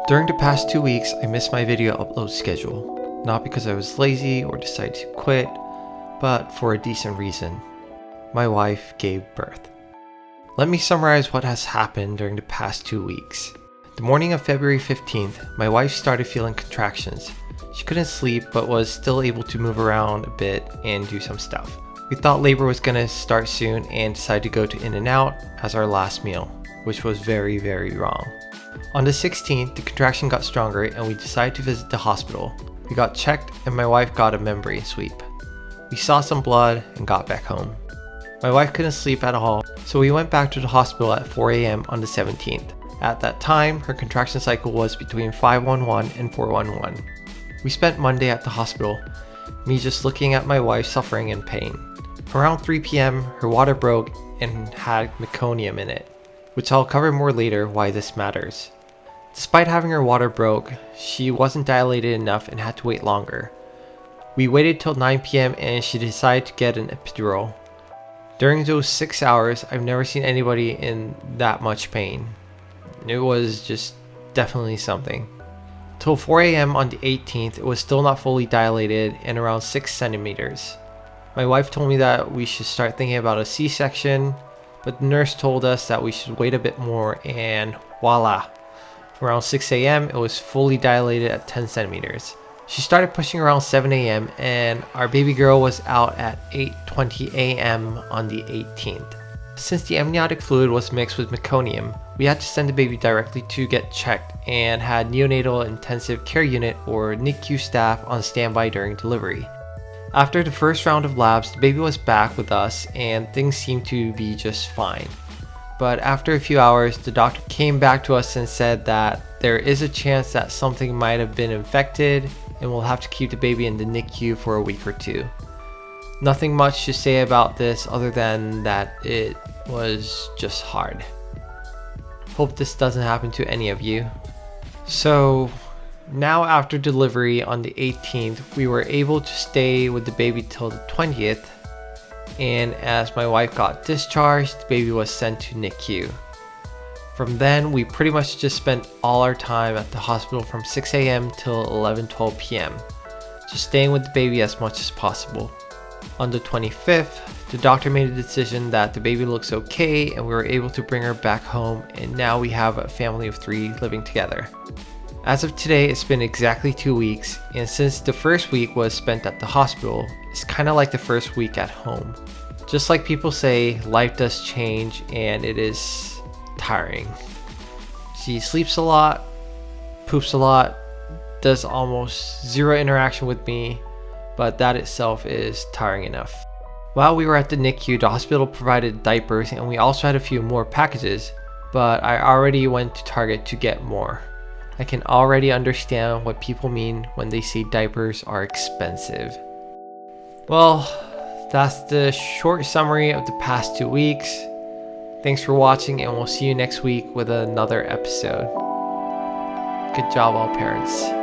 During the past 2 weeks, I missed my video upload schedule. Not because I was lazy or decided to quit, but for a decent reason. My wife gave birth. Let me summarize what has happened during the past 2 weeks. The morning of February 15th, my wife started feeling contractions. She couldn't sleep but was still able to move around a bit and do some stuff. We thought labor was gonna start soon and decided to go to In-N-Out as our last meal, which was very, very wrong. On the 16th, the contraction got stronger and we decided to visit the hospital. We got checked and my wife got a membrane sweep. We saw some blood and got back home. My wife couldn't sleep at all, so we went back to the hospital at 4 a.m. on the 17th. At that time, her contraction cycle was between 511 and 411. We spent Monday at the hospital, me just looking at my wife suffering in pain. Around 3 p.m., her water broke and had meconium in it, which I'll cover more later why this matters. Despite having her water broke, she wasn't dilated enough and had to wait longer. We waited till 9 p.m. and she decided to get an epidural. During those 6 hours, I've never seen anybody in that much pain. It was just definitely something. Till 4 a.m. on the 18th, it was still not fully dilated and around 6 centimeters. My wife told me that we should start thinking about a C-section, but the nurse told us that we should wait a bit more and voila! Around 6 a.m. it was fully dilated at 10 centimeters. She started pushing around 7 a.m. and our baby girl was out at 8:20 a.m. on the 18th. Since the amniotic fluid was mixed with meconium, we had to send the baby directly to get checked and had neonatal intensive care unit or NICU staff on standby during delivery. After the first round of labs, the baby was back with us and things seemed to be just fine. But after a few hours, the doctor came back to us and said that there is a chance that something might have been infected and we'll have to keep the baby in the NICU for a week or two. Nothing much to say about this other than that it was just hard. Hope this doesn't happen to any of you. So now after delivery on the 18th, we were able to stay with the baby till the 20th. And as my wife got discharged, the baby was sent to NICU. From then, we pretty much just spent all our time at the hospital from 6 a.m. till 11:12 p.m. just staying with the baby as much as possible. On the 25th, the doctor made a decision that the baby looks okay and we were able to bring her back home, and now we have a family of 3 living together. As of today, it's been exactly 2 weeks, and since the first week was spent at the hospital, it's kind of like the first week at home. Just like people say, life does change and it is tiring. She sleeps a lot, poops a lot, does almost zero interaction with me, but that itself is tiring enough. While we were at the NICU, the hospital provided diapers and we also had a few more packages, but I already went to Target to get more. I can already understand what people mean when they say diapers are expensive. Well, that's the short summary of the past 2 weeks. Thanks for watching and we'll see you next week with another episode. Good job, all parents.